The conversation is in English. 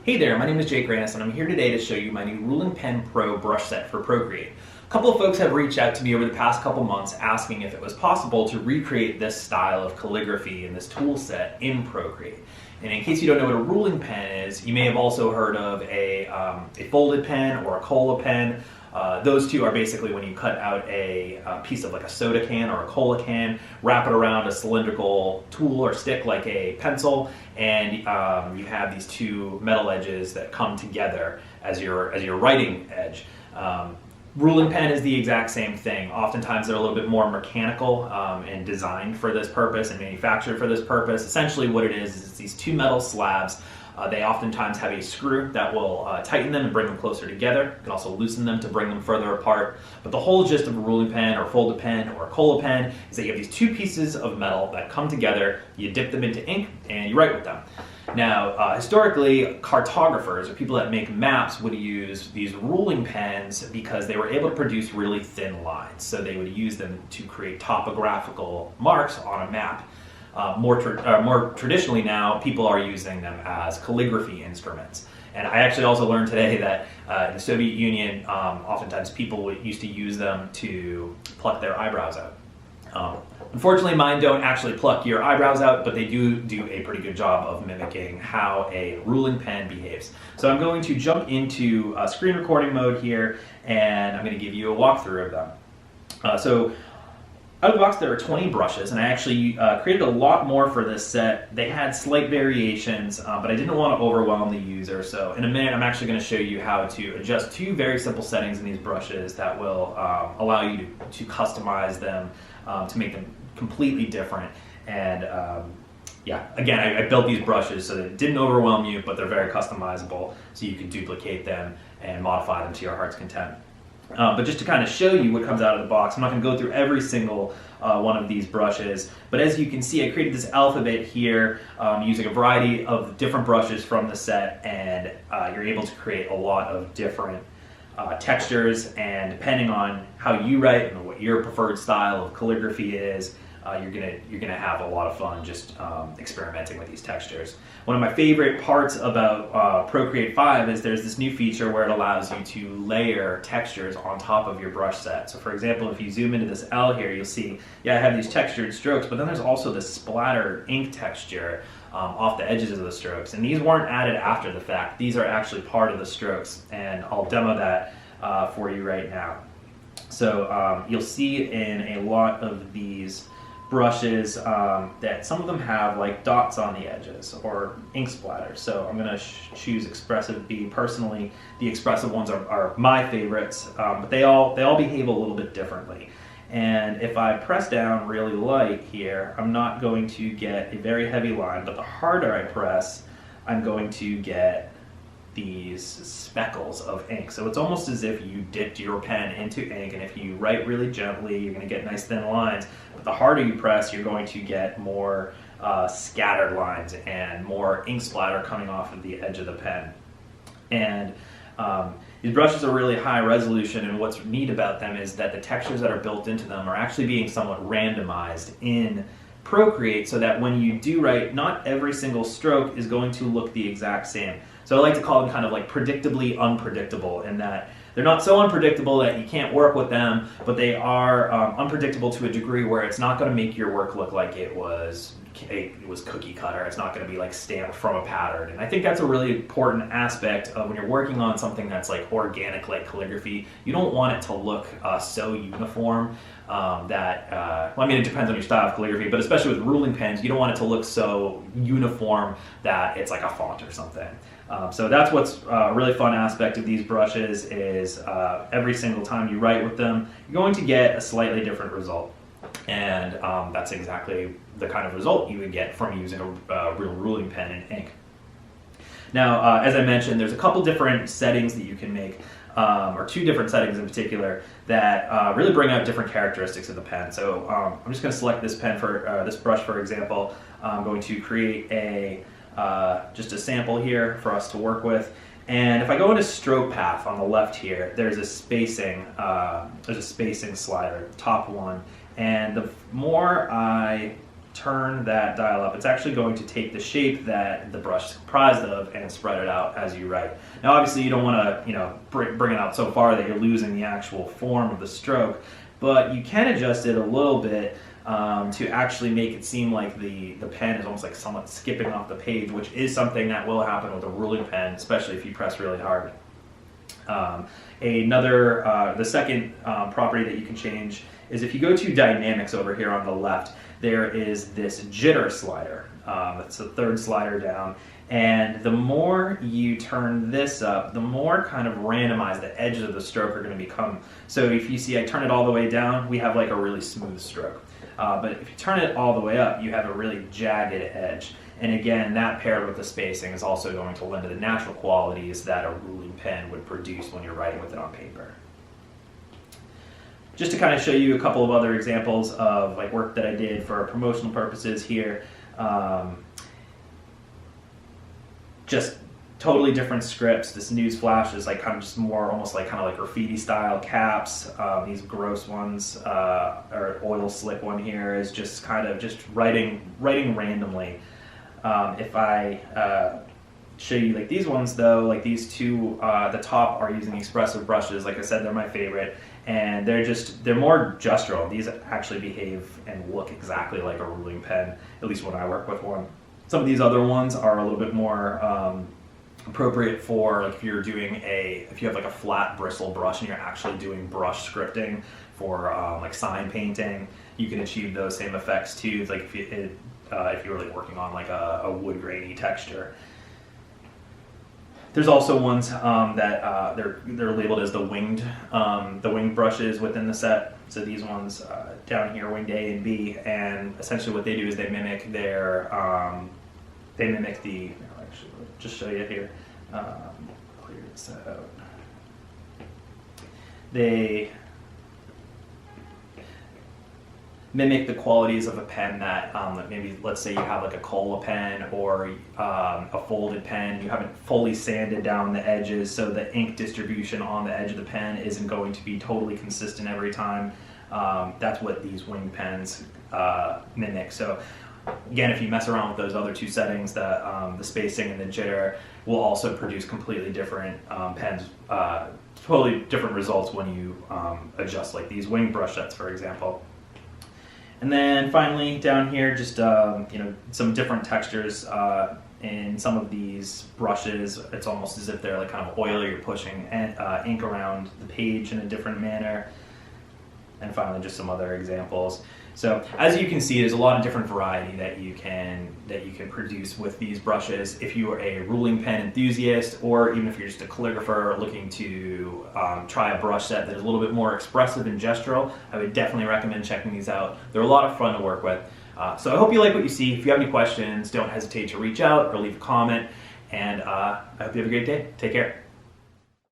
Hey there, my name is Jake Granis and I'm here today to show you my new Ruling Pen Pro brush set for Procreate. A couple of folks have reached out to me over the past couple months asking if it was possible to recreate this style of calligraphy and this tool set in Procreate. And in case you don't know what a ruling pen is, you may have also heard of a folded pen or a cola pen. Those two are basically when you cut out a piece of like a soda can or a cola can, wrap it around a cylindrical tool or stick like a pencil, and you have these two metal edges that come together as your writing edge. Ruling pen is the exact same thing. Oftentimes they're a little bit more mechanical and designed for this purpose and manufactured for this purpose. Essentially what it is it's these two metal slabs. They oftentimes have a screw that will tighten them and bring them closer together. You can also loosen them to bring them further apart. But the whole gist of a ruling pen or folded pen or a cola pen is that you have these two pieces of metal that come together, you dip them into ink, and you write with them. Now, historically, cartographers or people that make maps would use these ruling pens because they were able to produce really thin lines. So they would use them to create topographical marks on a map. More traditionally now, people are using them as calligraphy instruments. And I actually also learned today that in the Soviet Union, oftentimes people used to use them to pluck their eyebrows out. Unfortunately, mine don't actually pluck your eyebrows out, but they do a pretty good job of mimicking how a ruling pen behaves. So I'm going to jump into screen recording mode here, and I'm going to give you a walkthrough of them. So out of the box, there are 20 brushes, and I actually created a lot more for this set. They had slight variations, but I didn't want to overwhelm the user. So in a minute, I'm actually going to show you how to adjust two very simple settings in these brushes that will allow you to customize them, to make them completely different. And yeah, again, I built these brushes so that it didn't overwhelm you, but they're very customizable, so you can duplicate them and modify them to your heart's content. But just to kind of show you what comes out of the box, I'm not going to go through every single one of these brushes, but as you can see, I created this alphabet here using a variety of different brushes from the set, and you're able to create a lot of different textures, and depending on how you write and what your preferred style of calligraphy is, you're gonna have a lot of fun just experimenting with these textures. One of my favorite parts about Procreate 5 is there's this new feature where it allows you to layer textures on top of your brush set. So for example, if you zoom into this L here, you'll see, yeah, I have these textured strokes, but then there's also this splatter ink texture off the edges of the strokes. And these weren't added after the fact. These are actually part of the strokes, and I'll demo that for you right now. So you'll see in a lot of these brushes that some of them have like dots on the edges or ink splatters. So I'm going to choose Expressive B. Personally, the expressive ones are my favorites, but they all behave a little bit differently. And if I press down really light here, I'm not going to get a very heavy line, but the harder I press, I'm going to get these speckles of ink. So it's almost as if you dipped your pen into ink, and if you write really gently, you're going to get nice thin lines, but the harder you press, you're going to get more scattered lines and more ink splatter coming off of the edge of the pen. And these brushes are really high resolution, and what's neat about them is that the textures that are built into them are actually being somewhat randomized in Procreate, so that when you do write, not every single stroke is going to look the exact same. So I like to call them kind of like predictably unpredictable, in that they're not so unpredictable that you can't work with them, but they are unpredictable to a degree where it's not going to make your work look like it was cookie cutter. It's not going to be like stamped from a pattern. And I think that's a really important aspect of when you're working on something that's like organic, like calligraphy. You don't want it to look so uniform well, I mean, it depends on your style of calligraphy, but especially with ruling pens, you don't want it to look so uniform that it's like a font or something. So that's what's a really fun aspect of these brushes is every single time you write with them, you're going to get a slightly different result. And that's exactly the kind of result you would get from using a real ruling pen and ink. Now, as I mentioned, there's a couple different settings that you can make, or two different settings in particular, that really bring out different characteristics of the pen. So I'm just going to select this pen for this brush, for example. I'm going to create just a sample here for us to work with. And if I go into stroke path on the left here, there's a spacing slider, top one. And the more I turn that dial up, it's actually going to take the shape that the brush is comprised of and spread it out as you write. Now obviously you don't want to bring it out so far that you're losing the actual form of the stroke, but you can adjust it a little bit to actually make it seem like the pen is almost like somewhat skipping off the page, which is something that will happen with a ruling pen, especially if you press really hard. The second property that you can change is if you go to dynamics over here on the left, there is this jitter slider. It's the third slider down, and the more you turn this up, the more kind of randomized the edges of the stroke are going to become. So if you see I turn it all the way down, we have like a really smooth stroke. But if you turn it all the way up, you have a really jagged edge. And again, that paired with the spacing is also going to lend to the natural qualities that a ruling pen would produce when you're writing with it on paper. Just to kind of show you a couple of other examples of like work that I did for promotional purposes here. Just totally different scripts. This news flash is like kind of just more almost like kind of like graffiti style caps. These gross ones, or oil slick one here is just kind of just writing randomly. If I show you like these ones though, like these two, the top are using expressive brushes. Like I said, they're my favorite, and they're more gestural. These actually behave and look exactly like a ruling pen, at least when I work with one. Some of these other ones are a little bit more appropriate for like if you have like a flat bristle brush and you're actually doing brush scripting for like sign painting. You can achieve those same effects too. Like if you were like working on like a wood grainy texture. There's also ones that they're labeled as the winged brushes within the set. So these ones down here, winged A and B, and essentially what they do is they mimic the. Actually, I'll just show you here. Clear this out. They mimic the qualities of a pen that maybe, let's say you have like a Cola pen or a folded pen, you haven't fully sanded down the edges, so the ink distribution on the edge of the pen isn't going to be totally consistent every time. That's what these wing pens mimic. So again, if you mess around with those other two settings, the spacing and the jitter will also produce completely different pens, totally different results when you adjust like these wing brush sets, for example. And then finally down here, just some different textures in some of these brushes. It's almost as if they're like kind of oily. You're pushing ink around the page in a different manner. And finally, just some other examples. So as you can see, there's a lot of different variety that you can produce with these brushes. If you are a ruling pen enthusiast, or even if you're just a calligrapher looking to try a brush set that is a little bit more expressive and gestural, I would definitely recommend checking these out. They're a lot of fun to work with. So I hope you like what you see. If you have any questions, don't hesitate to reach out or leave a comment. And I hope you have a great day. Take care.